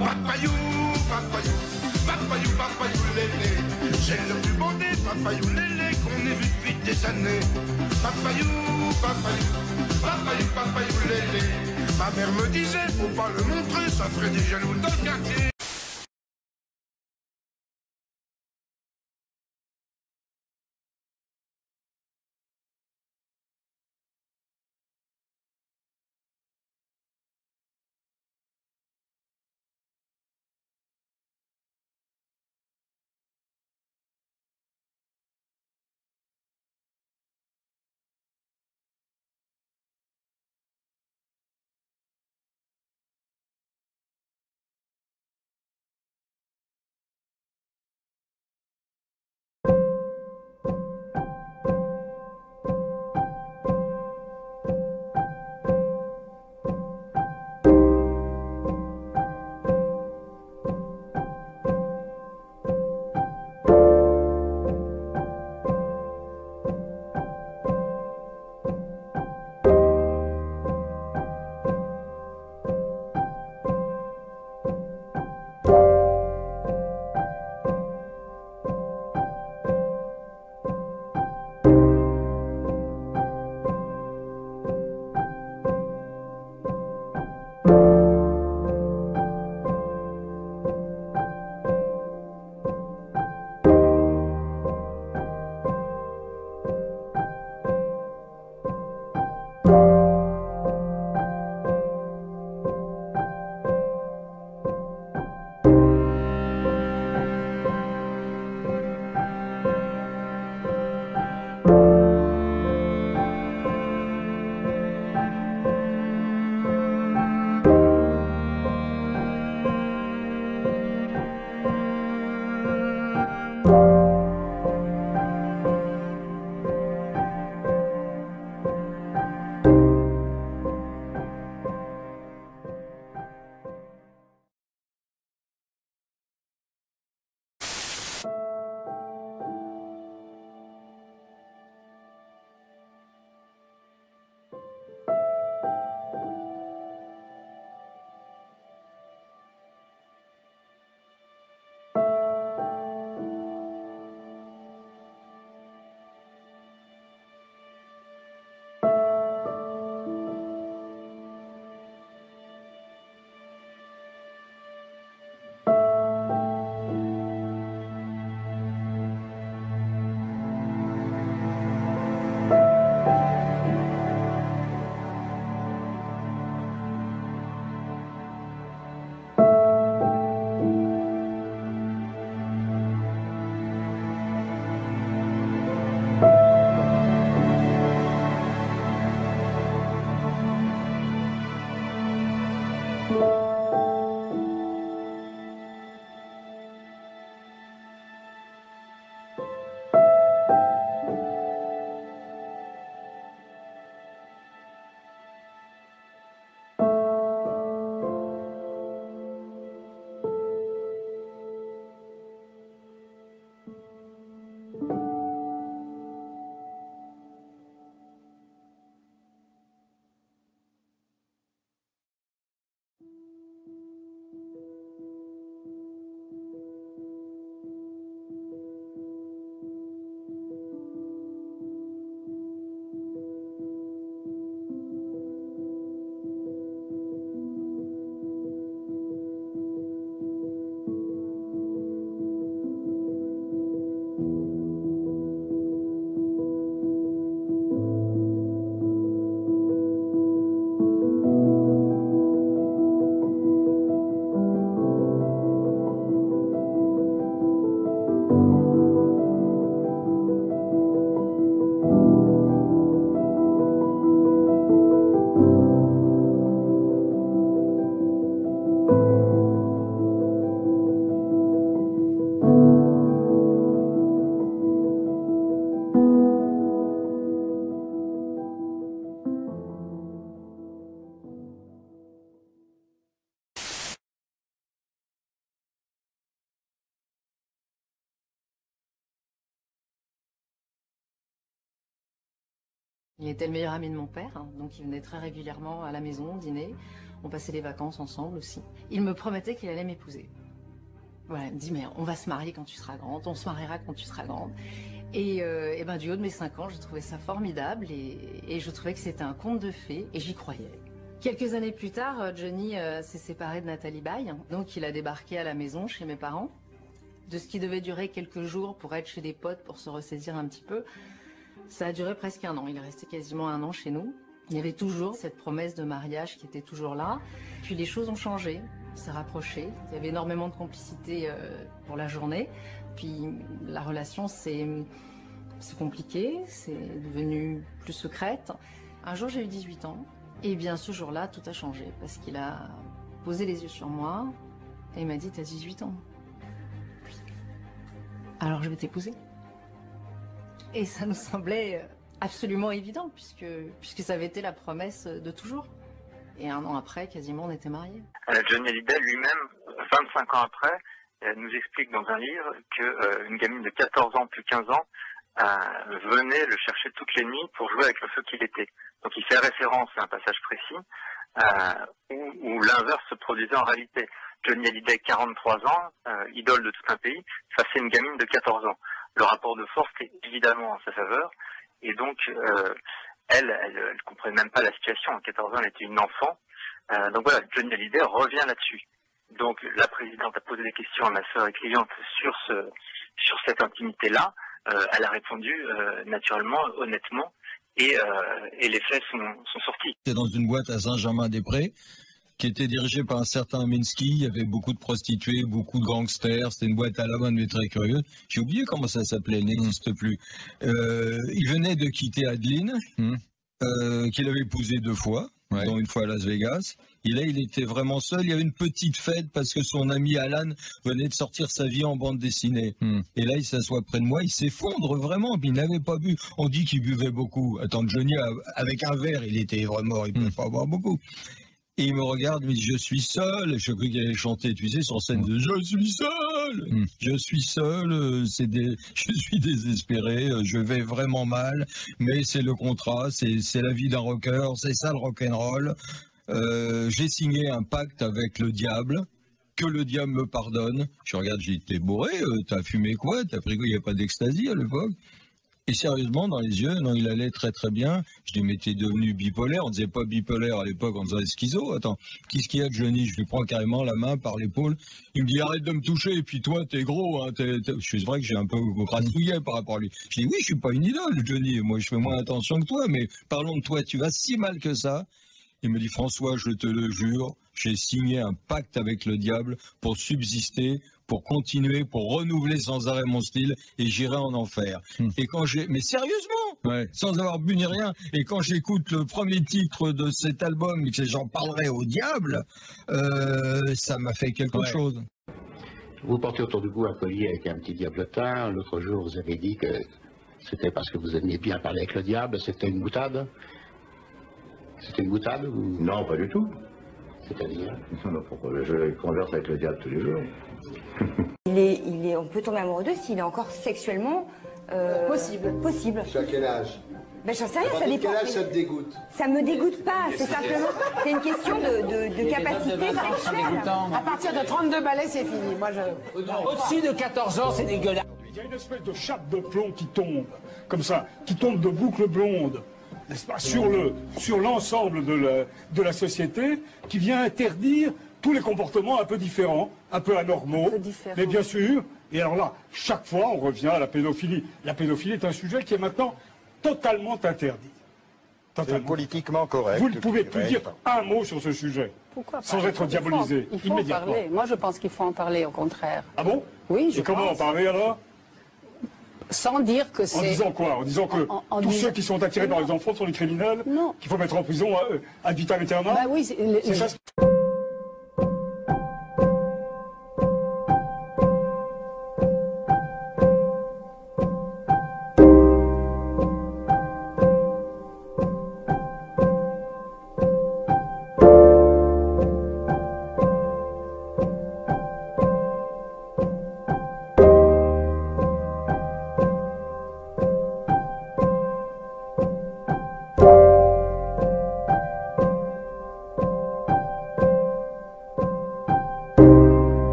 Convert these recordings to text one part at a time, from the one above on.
Papayou, papayou, papayou, papayou, lélé. C'est le plus beau des papayou, lélé qu'on ait vu depuis des années. Papayou, papayou, papayou, papayou, lélé. Ma mère me disait, faut pas le montrer, ça ferait des jaloux dans le quartier. Il était le meilleur ami de mon père, hein, donc il venait très régulièrement à la maison dîner. On passait les vacances ensemble aussi. Il me promettait qu'il allait m'épouser. Voilà, il me dit, mais on va se marier quand tu seras grande, on se mariera quand tu seras grande. Et ben, du haut de mes 5 ans, je trouvais ça formidable et je trouvais que c'était un conte de fées et j'y croyais. Quelques années plus tard, Johnny s'est séparé de Nathalie Baye, donc il a débarqué à la maison chez mes parents. De ce qui devait durer quelques jours pour être chez des potes, pour se ressaisir un petit peu, ça a duré presque 1 an. Il est resté quasiment 1 an chez nous. Il y avait toujours cette promesse de mariage qui était toujours là. Puis les choses ont changé, on s'est rapprochés. Il y avait énormément de complicité pour la journée. Puis la relation c'est compliqué, c'est devenu plus secrète. Un jour j'ai eu 18 ans. Et bien ce jour-là, tout a changé parce qu'il a posé les yeux sur moi et il m'a dit « T'as 18 ans. Alors je vais t'épouser. » Et ça nous semblait absolument évident puisque ça avait été la promesse de toujours. Et 1 an après, quasiment, on était mariés. Johnny Hallyday lui-même, 25 ans après, nous explique dans un livre qu'une gamine de 14 ans, plus 15 ans, venait le chercher toutes les nuits pour jouer avec le feu qu'il était. Donc il fait référence à un passage précis où l'inverse se produisait en réalité. Johnny Hallyday, 43 ans, idole de tout un pays, face à une gamine de 14 ans. Le rapport de force est évidemment en sa faveur, et donc elle comprenait même pas la situation. À 14 ans, elle était une enfant. Donc voilà, Johnny Hallyday revient là-dessus. Donc la présidente a posé des questions à ma sœur et cliente sur cette intimité-là. Elle a répondu naturellement, honnêtement, et les faits sont sortis. C'était dans une boîte à Saint-Germain-des-Prés qui était dirigée par un certain Minsky. Il y avait beaucoup de prostituées, beaucoup de gangsters. C'était une boîte à la mode mais très curieuse. J'ai oublié comment ça s'appelait, elle n'existe plus. Il venait de quitter Adeline, qu'il avait épousée 2 fois, dont une fois à Las Vegas. Et là, il était vraiment seul. Il y avait une petite fête parce que son ami Alan venait de sortir sa vie en bande dessinée. Et là, il s'assoit près de moi, il s'effondre vraiment. Puis il n'avait pas bu. On dit qu'il buvait beaucoup. Attends, Johnny, avec un verre, il était vraiment, il ne pouvait pas boire beaucoup. Et il me regarde, il me dit, je suis seul. Je crois qu'il allait chanter, tu sais, sur scène de je suis seul. Je suis seul, je suis désespéré, je vais vraiment mal, mais c'est le contrat, c'est la vie d'un rocker, c'est ça le rock'n'roll. J'ai signé un pacte avec le diable, que le diable me pardonne. Je regarde, j'ai dit, t'es bourré, t'as fumé quoi, t'as pris quoi, il n'y a pas d'ecstasy à l'époque. Et sérieusement, dans les yeux, non, il allait très très bien. Je dis, mais t'es devenu bipolaire. On disait pas bipolaire à l'époque, on disait schizo. Attends, qu'est-ce qu'il y a de Johnny? Je lui prends carrément la main par l'épaule. Il me dit, arrête de me toucher. Et puis toi, t'es gros. Hein, C'est vrai que j'ai un peu grassouillé par rapport à lui. Je dis, oui, je suis pas une idole, Johnny. Moi, je fais moins attention que toi. Mais parlons de toi, tu vas si mal que ça. Il me dit, François, je te le jure, j'ai signé un pacte avec le diable pour subsister, pour continuer, pour renouveler sans arrêt mon style, et j'irai en enfer. Et quand mais sérieusement, sans avoir bu ni rien, et quand j'écoute le premier titre de cet album, et que j'en parlerai au diable, ça m'a fait quelque chose. Vous portez autour de vous un collier avec un petit diablotin. L'autre jour, vous avez dit que c'était parce que vous aimiez bien parler avec le diable. C'était une boutade? C'était une boutade ou... Non, pas du tout. C'est-à-dire? Je converse avec le diable tous les jours. On peut tomber amoureux d'eux s'il est encore sexuellement possible. Tu as quel âge? Ben j'en sais rien, ça dépend. Quel âge ça te dégoûte? Ça me dégoûte pas, c'est simplement, c'est une question de capacité sexuelle. À partir de 32 balais, c'est fini. Moi, au-dessus de 14 ans, c'est dégueulasse. Il y a une espèce de chape de plomb qui tombe, comme ça, qui tombe de boucles blondes, n'est-ce pas, sur l'ensemble de la société, qui vient interdire tous les comportements un peu différents, un peu anormaux, mais bien sûr. Et alors là, chaque fois, on revient à la pédophilie. La pédophilie est un sujet qui est maintenant totalement interdit. C'est politiquement correct. Vous ne pouvez plus dire un mot sur ce sujet. Pourquoi pas? Sans être diabolisé Il faut en parler. Moi, je pense qu'il faut en parler, au contraire. Ah bon? Oui, je pense. Et comment en parler alors? Sans dire que c'est... En disant quoi? En disant que tous ceux qui sont attirés par les enfants sont des criminels? Non. Qu'il faut mettre en prison ad vitam aeternam? Bah oui, c'est ça.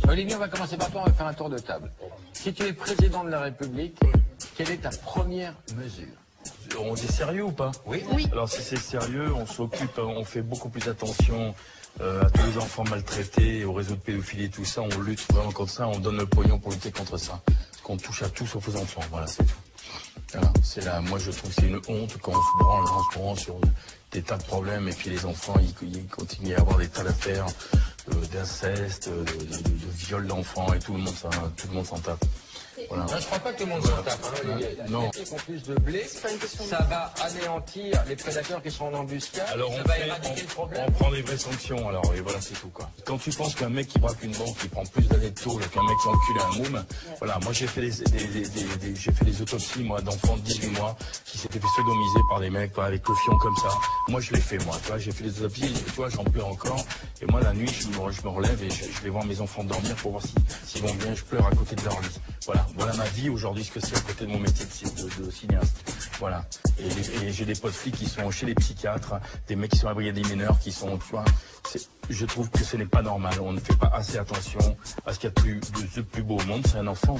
Olivier, on va commencer par toi, on va faire un tour de table. Si tu es président de la République, quelle est ta première mesure? On dit sérieux ou pas? Oui. Alors si c'est sérieux, on s'occupe, on fait beaucoup plus attention à tous les enfants maltraités, au réseau de pédophilie et tout ça. On lutte vraiment contre ça, on donne le pognon pour lutter contre ça. Parce qu'on touche à tout sauf aux enfants, voilà, c'est tout. Voilà, c'est là, moi je trouve que c'est une honte quand on se branle en ce moment sur des tas de problèmes et puis les enfants ils continuent à avoir des tas d'affaires d'inceste, de viol d'enfants et tout le monde s'en tape. Voilà. Je ne crois pas que tout le monde s'en tape. Non. Ils font plus de blé, ça va anéantir les prédateurs qui sont en embuscade, alors ça va éradiquer le problème. On prend des vraies sanctions, alors, et voilà, c'est tout, quoi. Quand tu penses qu'un mec qui braque une banque, qui prend plus d'années de tôle qu'un mec qui encule un moum, voilà, moi j'ai fait des autopsies, moi, d'enfants de 18 mois, qui s'étaient fait sodomiser par des mecs, avec le fion comme ça. Moi, je l'ai fait, moi, tu vois, j'ai fait des autopsies, et tu vois, j'en pleure encore. Et moi, la nuit, je me relève et je vais voir mes enfants dormir pour voir s'ils vont bien, je pleure à côté de leur lit. Voilà ma vie aujourd'hui, ce que c'est à côté de mon métier de cinéaste. Voilà. Et j'ai des potes flics qui sont chez les psychiatres, des mecs qui sont à la brigade des mineurs, qui sont, tu vois, je trouve que ce n'est pas normal. On ne fait pas assez attention à ce qu'il y a de plus beau au monde, c'est un enfant.